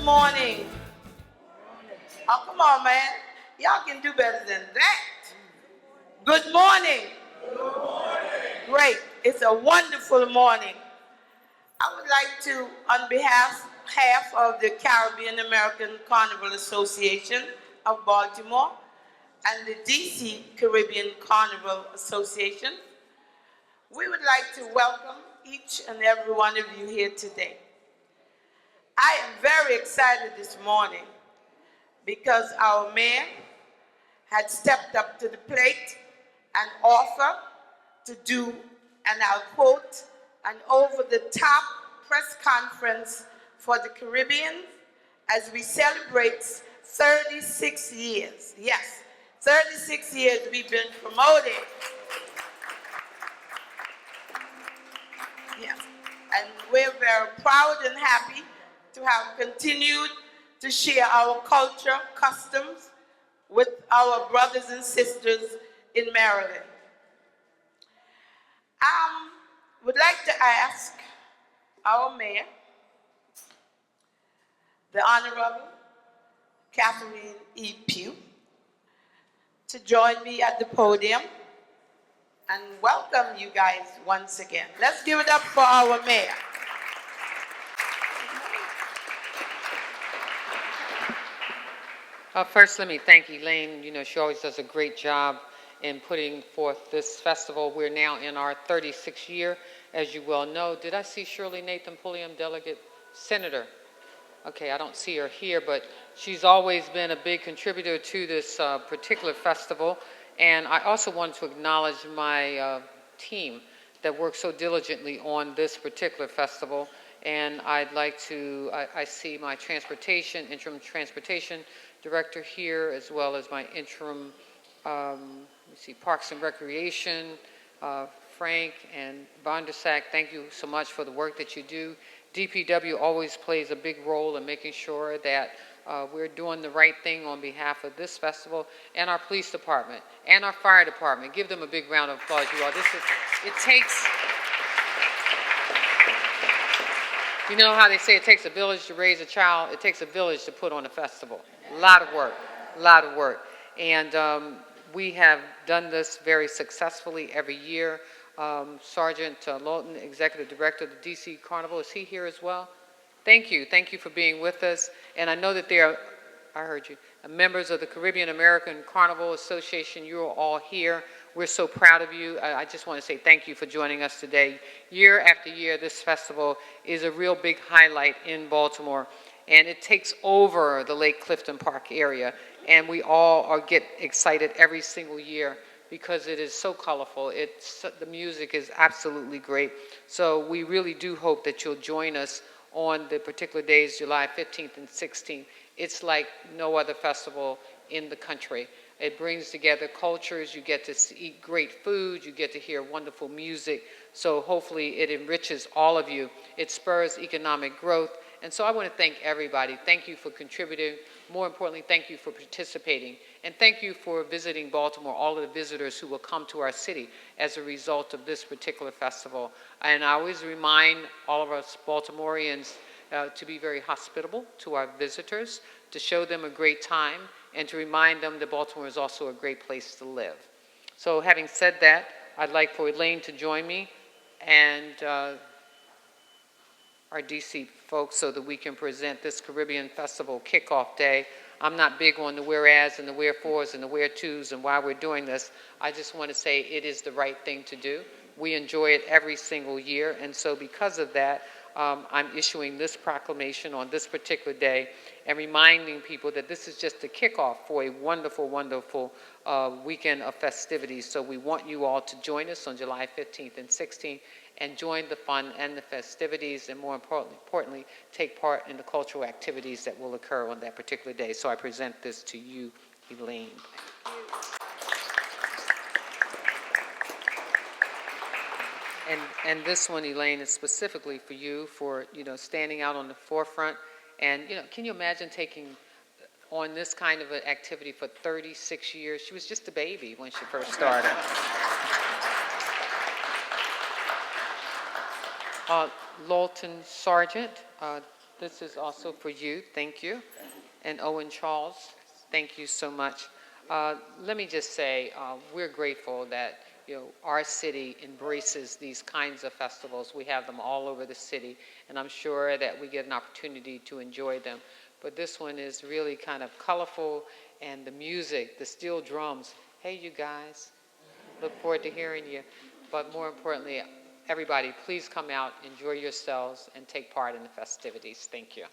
morning. Oh, come on, man. Y'all can do better than that. Good morning. Great. It's a wonderful morning. I would like to, on half of the Caribbean American Carnival Association of Baltimore and the DC Caribbean Carnival Association, we would like to welcome each and every one of you here today. I am very excited this morning because our mayor had stepped up to the plate and offered to do, and I'll quote, an over-the-top press conference for the Caribbean as we celebrate 36 years. Yes, 36 years we've been promoting. Yes, and we're very proud and happy to have continued to share our culture, customs with our brothers and sisters in Maryland. Would like to ask our mayor, the Honorable Catherine E. Pugh, to join me at the podium and welcome you guys once again. Let's give it up for our mayor. First, let me thank Elaine. You know, she always does a great job in putting forth this festival. We're now in our 36th year, as you well know. Did I see Shirley Nathan Pulliam, delegate senator? Okay, I don't see her here, but she's always been a big contributor to this particular festival. And I also wanted to acknowledge my team that worked so diligently on this particular festival. And I'd like to, I see my interim transportation director here, as well as my interim, Parks and Recreation, Frank and Bondersack. Thank you so much for the work that you do. DPW always plays a big role in making sure that we're doing the right thing on behalf of this festival, and our police department and our fire department. Give them a big round of applause, you all. It takes, you know how they say it takes a village to raise a child? It takes a village to put on a festival. A lot of work. And we have done this very successfully every year. Sergeant Lawton, Executive Director of the DC Carnival, is he here as well? Thank you for being with us. And I know that there are, I heard you, members of the Caribbean American Carnival Association. You're all here. We're so proud of you. I just want to say thank you for joining us today. Year after year, this festival is a real big highlight in Baltimore, and it takes over the Lake Clifton Park area, and we all get excited every single year because it is so colorful. The music is absolutely great. So we really do hope that you'll join us on the particular days, July 15th and 16th. It's like no other festival in the country. It brings together cultures. You get to eat great food. You get to hear wonderful music. So hopefully it enriches all of you. It spurs economic growth. And so I want to thank everybody. Thank you for contributing. More importantly, thank you for participating. And thank you for visiting Baltimore, all of the visitors who will come to our city as a result of this particular festival. And I always remind all of us Baltimoreans to be very hospitable to our visitors, to show them a great time, and to remind them that Baltimore is also a great place to live. So having said that, I'd like for Elaine to join me and our DC folks so that we can present this Caribbean Festival kickoff day. I'm not big on the whereas and the wherefores and the where tos and why we're doing this. I just want to say it is the right thing to do. We enjoy it every single year, and so because of that, I'm issuing this proclamation on this particular day and reminding people that this is just the kickoff for a wonderful, wonderful weekend of festivities. So we want you all to join us on July 15th and 16th and join the fun and the festivities, and more importantly, take part in the cultural activities that will occur on that particular day. So I present this to you, Elaine. And this one, Elaine, is specifically for you for, standing out on the forefront. And, can you imagine taking on this kind of an activity for 36 years? She was just a baby when she first started. Lawton Sergeant, This is also for you. Thank you. And Owen Charles, thank you so much. Let me just say, we're grateful that our city embraces these kinds of festivals. We have them all over the city, and I'm sure that we get an opportunity to enjoy them. But this one is really kind of colorful, and the music, the steel drums. Hey, you guys, look forward to hearing you. But more importantly, everybody, please come out, enjoy yourselves, and take part in the festivities. Thank you.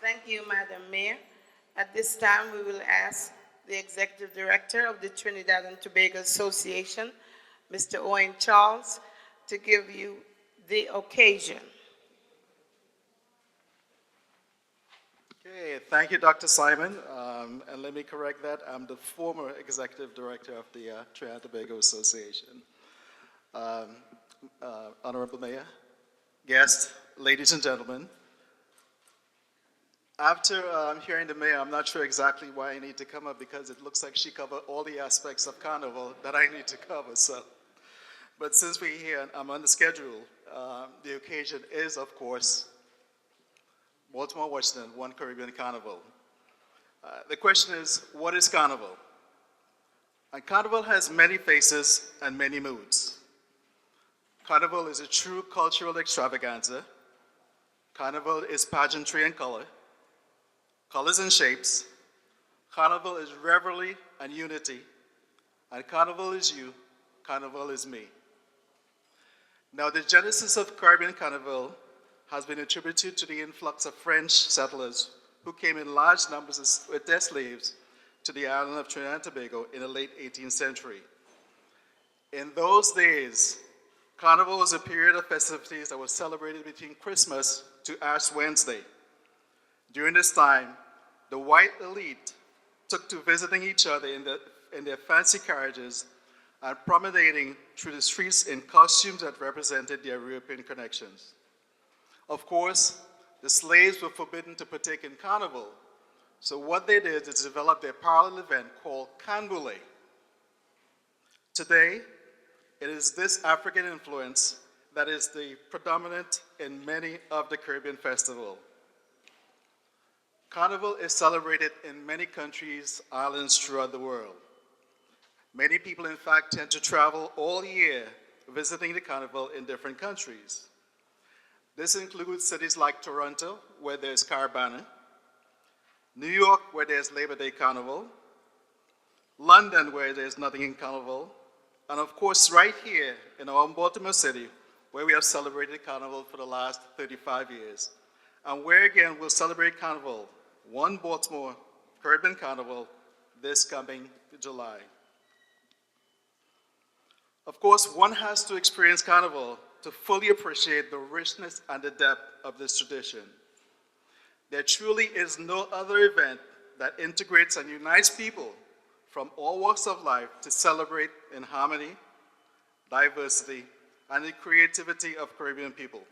Thank you, Madam Mayor. At this time, we will ask the Executive Director of the Trinidad and Tobago Association, Mr. Owen Charles, to give you the occasion. Okay, thank you, Dr. Simon. And let me correct that. I'm the former Executive Director of the Trinidad and Tobago Association. Honorable Mayor, guests, ladies and gentlemen, after hearing the mayor, I'm not sure exactly why I need to come up because it looks like she covered all the aspects of Carnival that I need to cover. But since we're here and I'm on the schedule, the occasion is, of course, Baltimore Washington One Carnival. The question is, what is Carnival? And Carnival has many faces and many moods. Carnival is a true cultural extravaganza. Carnival is pageantry and color. Colors and shapes. Carnival is revelry and unity. And Carnival is you. Carnival is me. Now, the genesis of Caribbean Carnival has been attributed to the influx of French settlers who came in large numbers with their slaves to the island of Trinidad and Tobago in the late 18th century. In those days, Carnival was a period of festivities that was celebrated between Christmas to Ash Wednesday. During this time, the white elite took to visiting each other in their fancy carriages and promenading through the streets in costumes that represented their European connections. Of course, the slaves were forbidden to partake in Carnival, so what they did is develop their parallel event called Canboulay. Today, it is this African influence that is the predominant in many of the Caribbean festivals. Carnival is celebrated in many countries, islands throughout the world. Many people, in fact, tend to travel all year visiting the Carnival in different countries. This includes cities like Toronto, where there's Caravana, New York, where there's Labor Day Carnival, London, where there's Notting Carnival, and of course, right here in our own Baltimore City, where we have celebrated Carnival for the last 35 years, and where again we'll celebrate Carnival, One Baltimore Caribbean Carnival, this coming July. Of course, one has to experience Carnival to fully appreciate the richness and the depth of this tradition. There truly is no other event that integrates and unites people from all walks of life to celebrate in harmony, diversity, and the creativity of Caribbean people.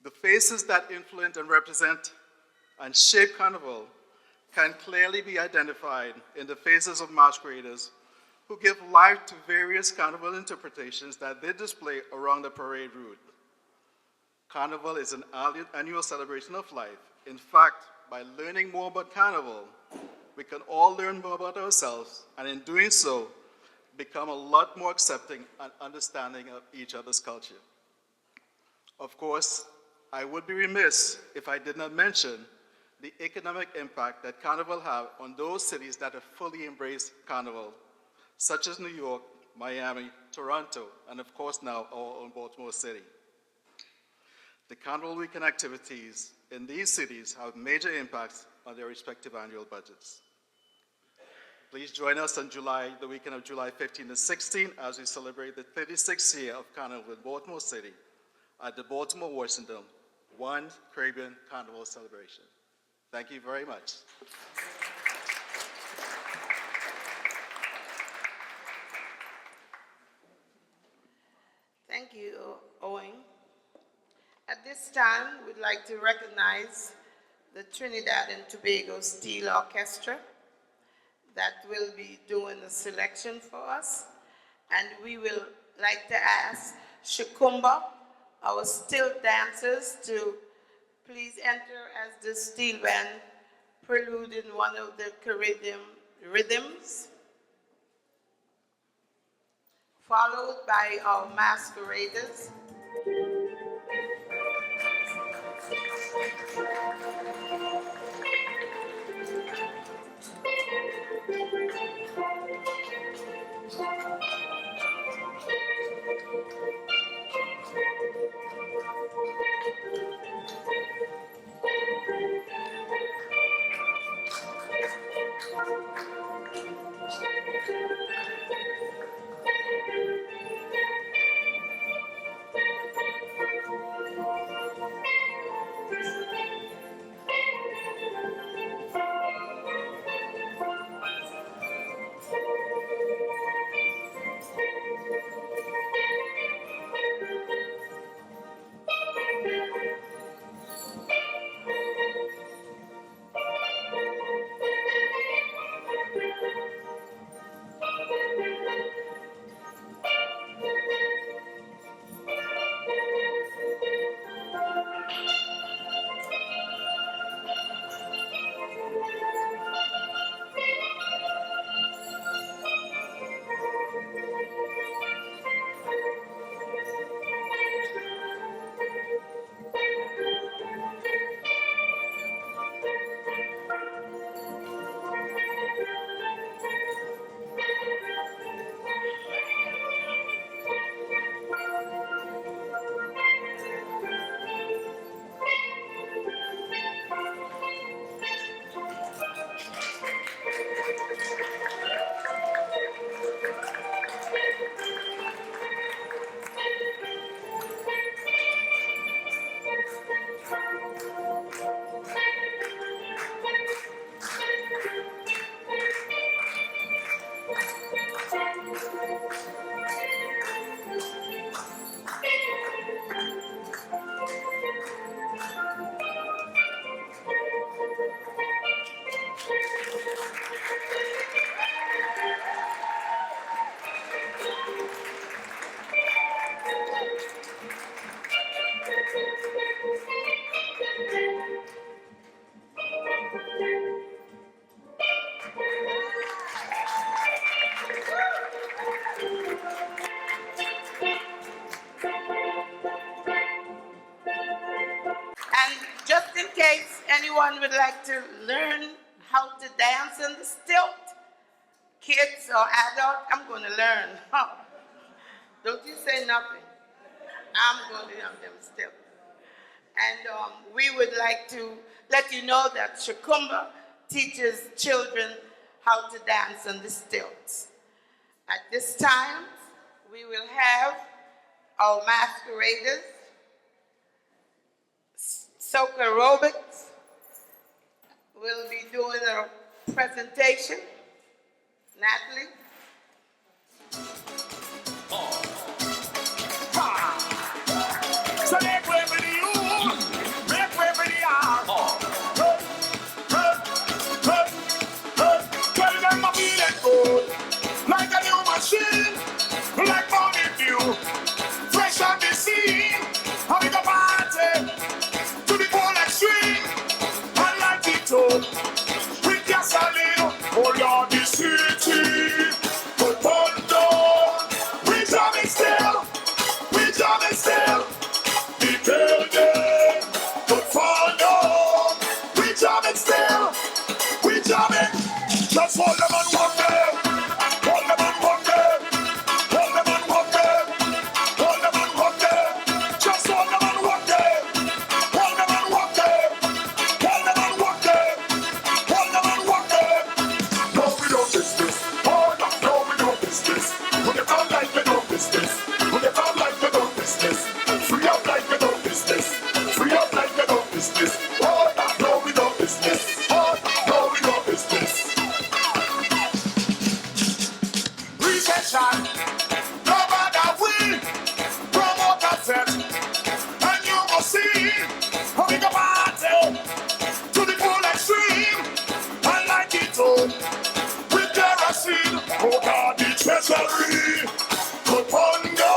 The faces that influence and represent and shape Carnival can clearly be identified in the faces of masqueraders who give life to various Carnival interpretations that they display around the parade route. Carnival is an annual celebration of life. In fact, by learning more about Carnival, we can all learn more about ourselves, and in doing so, become a lot more accepting and understanding of each other's culture. Of course, I would be remiss if I did not mention the economic impact that Carnival has on those cities that have fully embraced Carnival, such as New York, Miami, Toronto, and of course now our own Baltimore City. The Carnival weekend activities in these cities have major impacts on their respective annual budgets. Please join us on the weekend of July 15 to 16 as we celebrate the 36th year of Carnival in Baltimore City at the Baltimore Washington One Caribbean Carnival celebration. Thank you very much. Thank you, Owen. At this time, we'd like to recognize the Trinidad and Tobago Steel Orchestra that will be doing the selection for us, and we will like to ask Shakumba, our still dancers, to please enter as the steel band prelude in one of the Caribbean rhythms, followed by our masqueraders. And just in case anyone would like to learn how to dance on the stilt, kids or adult, I'm going to learn. Don't you say nothing. I'm going to learn them still. And we would like to let you know that Shakumba teaches children how to dance on the stilts. At this time, we will have our masqueraders, soca aerobics will be doing a presentation. Natalie. So make way for the youth, make way for the young. Tell them I feel it good, like a new machine, like morning dew, fresh on the scene. Having a party to the full extreme, and like it too, with gasoline. Oh Lord, the city, but burn down. We jamming still, we jamming still. The building could fall down. We jamming still, we jamming. Just hold them and walk them, hold them and walk them, hold them and walk them, hold them and walk them. Just hold them and walk them, hold them and walk them, hold them and walk them, hold them and walk them. No, we don't business. Oh no, we don't business. We get on like we don't business. We get on like we don't business. Free up like we don't business. Free up like we don't business. Oh no, we don't business. Oh no, we don't business. Recession, no matter we promote a set, and you will see how we go party to the full extreme, and like it too, with kerosene. Oh God, the treasury could burn down.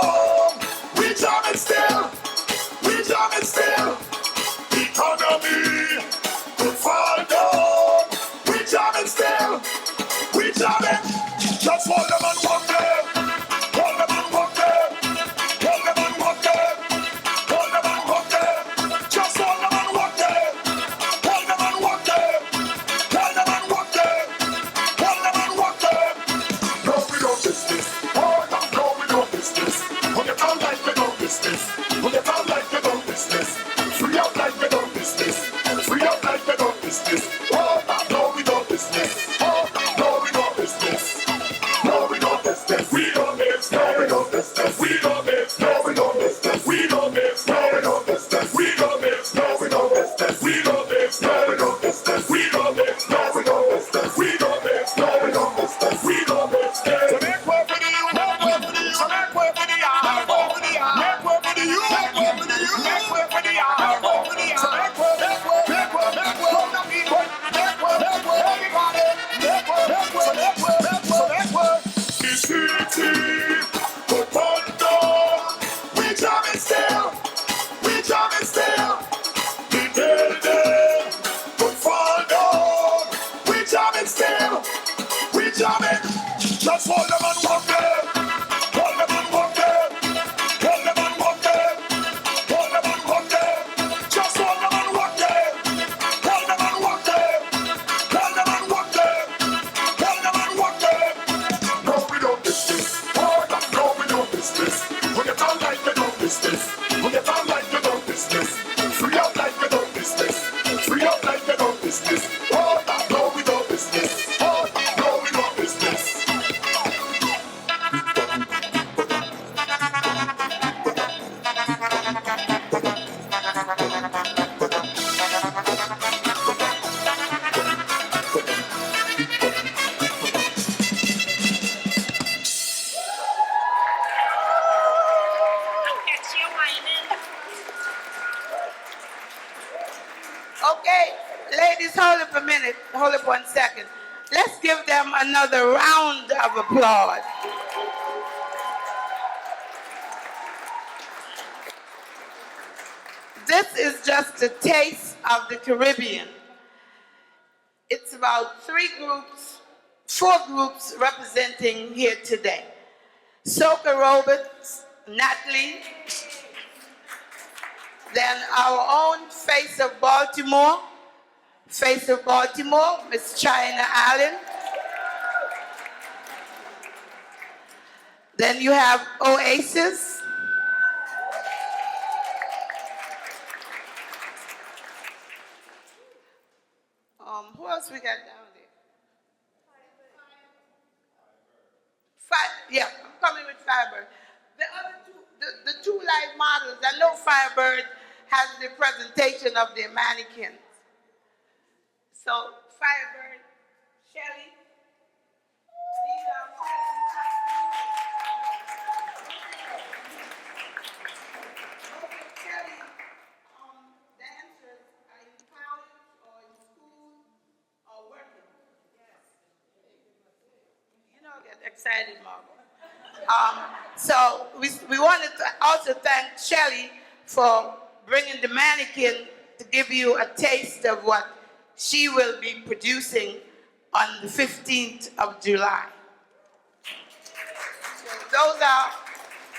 Okay, ladies, hold up a minute. Hold up 1 second. Let's give them another round of applause. This is just a taste of the Caribbean. It's about 4 groups representing here today. Soca Roberts, Natalie, then our own Face of Baltimore, Miss China Allen. Then you have Oasis. Who else we got down there? Yeah, I'm coming with Firebird. The other two, the 2 live models, I know Firebird has the presentation of their mannequins. So, Firebird, Shelly, these are Shelly, dancers are in college or in school or working. You know, get excited, Margot. So we wanted to also thank Shelly for bringing the mannequin to give you a taste of what she will be producing on the 15th of July. So those are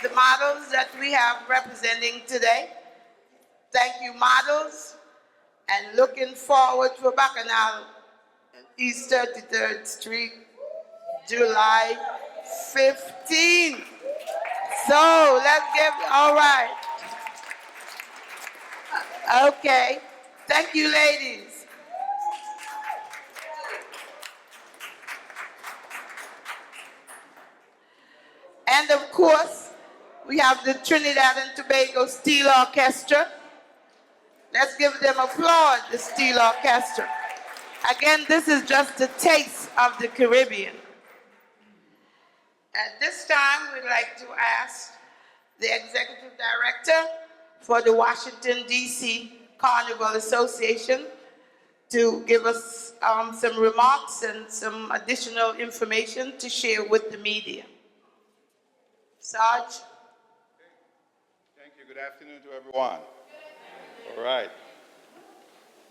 the models that we have representing today. Thank you, models, and looking forward to Bacchanal East 33rd Street, July 15th. So let's give, all right. Okay. Thank you, ladies. And of course, we have the Trinidad and Tobago Steel Orchestra. Let's give them applause, the Steel Orchestra. Again, this is just a taste of the Caribbean. At this time, we'd like to ask the Executive Director for the Washington, D.C. Carnival Association to give us some remarks and some additional information to share with the media. Sarge? Thank you. Good afternoon to everyone. All right.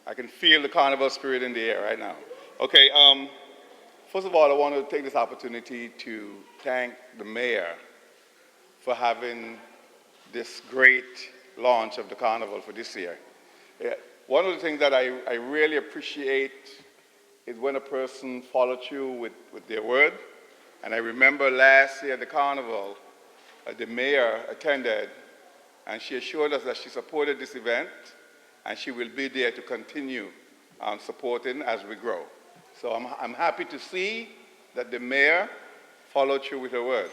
I can feel the carnival spirit in the air right now. Okay, first of all, I want to take this opportunity to thank the mayor for having this great launch of the carnival for this year. One of the things that I really appreciate is when a person follows through with their word. And I remember last year at the carnival, the mayor attended, and she assured us that she supported this event, and she will be there to continue supporting as we grow. So I'm happy to see that the mayor followed through with her word.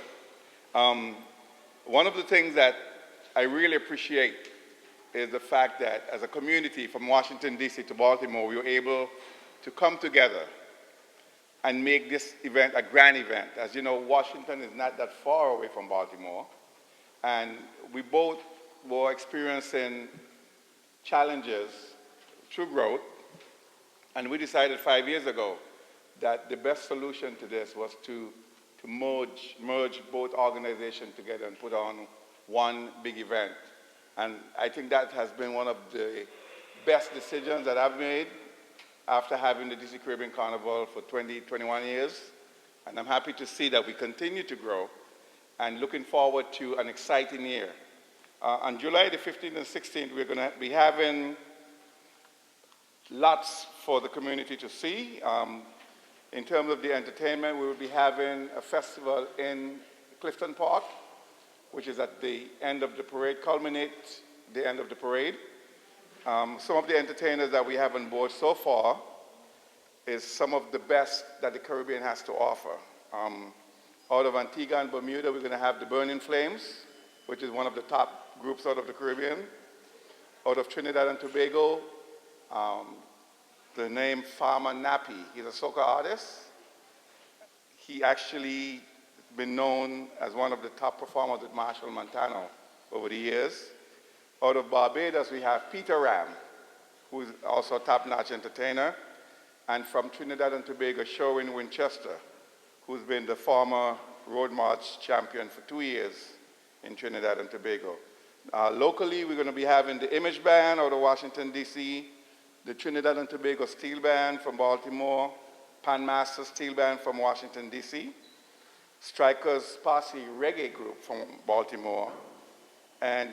One of the things that I really appreciate is the fact that as a community from Washington, D.C. to Baltimore, we were able to come together and make this event a grand event. As you know, Washington is not that far away from Baltimore, and we both were experiencing challenges through growth, and we decided 5 years ago that the best solution to this was to merge both organizations together and put on one big event. And I think that has been one of the best decisions that I've made after having the DC Caribbean Carnival for 21 years. And I'm happy to see that we continue to grow and looking forward to an exciting year. On July the 15th and 16th, we're going to be having lots for the community to see. In terms of the entertainment, we will be having a festival in Clifton Park, which is at the end of the parade, culminates the end of the parade. Some of the entertainers that we have on board so far is some of the best that the Caribbean has to offer. Out of Antigua and Bermuda, we're going to have the Burning Flames, which is one of the top groups out of the Caribbean. Out of Trinidad and Tobago, the name Farmer Nappy. He's a soca artist. He actually been known as one of the top performers with Marshall Montano over the years. Out of Barbados, we have Peter Ram, who is also a top-notch entertainer, and from Trinidad and Tobago, Sherwin Winchester, who's been the former Road March champion for 2 years in Trinidad and Tobago. Locally, we're going to be having the Image Band out of Washington, D.C., the Trinidad and Tobago Steel Band from Baltimore, Pan Master Steel Band from Washington, D.C., Strikers Posse Reggae Group from Baltimore, and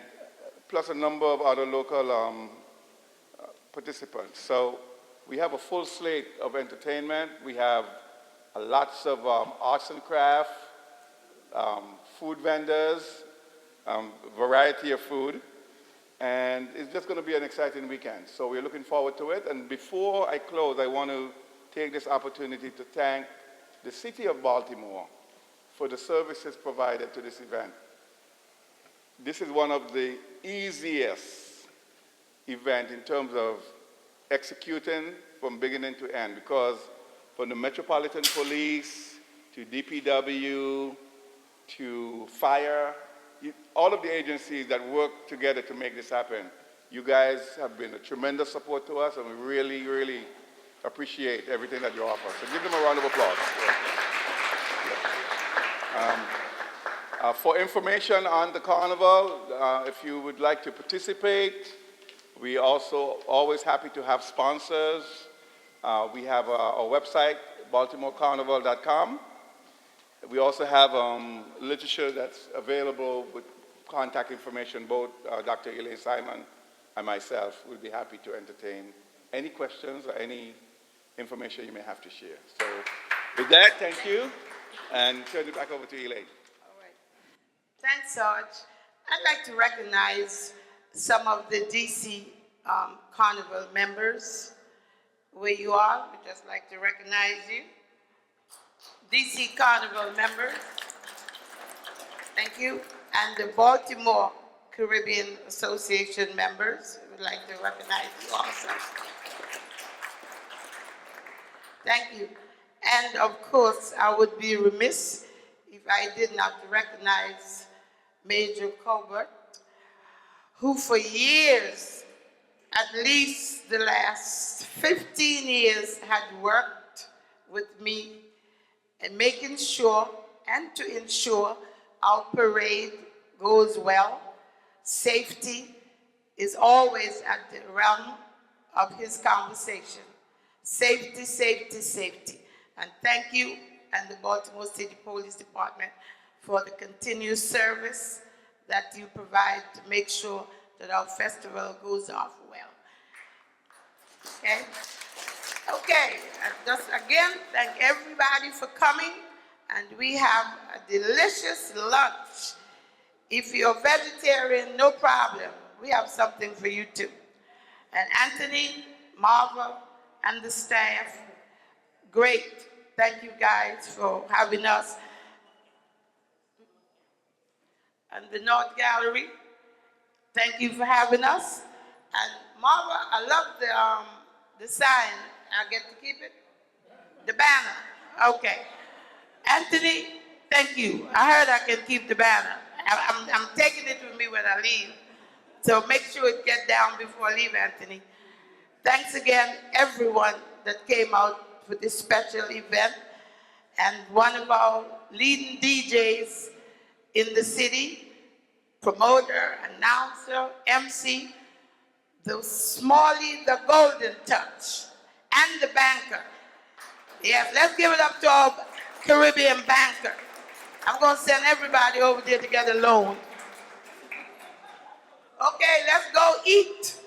plus a number of other local participants. So we have a full slate of entertainment. We have lots of arts and craft, food vendors, variety of food, and it's just going to be an exciting weekend. So we're looking forward to it. And before I close, I want to take this opportunity to thank the city of Baltimore for the services provided to this event. This is one of the easiest events in terms of executing from beginning to end, because from the Metropolitan Police to DPW to fire, all of the agencies that work together to make this happen, you guys have been a tremendous support to us, and we really, really appreciate everything that you offer. So give them a round of applause. For information on the carnival, if you would like to participate, we also always happy to have sponsors. We have our website, baltimorecarnival.com. We also have literature that's available with contact information. Both Dr. Elaine Simon and myself will be happy to entertain any questions or any information you may have to share. So with that, thank you, and turn it back over to Elaine. All right. Thanks, Sarge. I'd like to recognize some of the DC Carnival members. Where you are, we'd just like to recognize you. DC Carnival members, thank you. And the Baltimore Caribbean Association members, we'd like to recognize you also. Thank you. And of course, I would be remiss if I did not recognize Major Colbert, who for years, at least the last 15 years, had worked with me in making sure and to ensure our parade goes well. Safety is always at the realm of his conversation. Safety, safety, safety. And thank you and the Baltimore City Police Department for the continuous service that you provide to make sure that our festival goes off well. Okay? Okay, and just again, thank everybody for coming, and we have a delicious lunch. If you're vegetarian, no problem. We have something for you too. And Anthony, Marva, and the staff, great. Thank you guys for having us. And the North Gallery, thank you for having us. And Marva, I love the sign. I get to keep it? The banner. Okay. Anthony, thank you. I heard I can keep the banner. I'm taking it with me when I leave. So make sure it gets down before I leave, Anthony. Thanks again, everyone that came out for this special event. And one of our leading DJs in the city, promoter, announcer, MC, the Smalley, the Golden Touch, and the banker. Yes, let's give it up to our Caribbean banker. I'm going to send everybody over there to get a loan. Okay, let's go eat.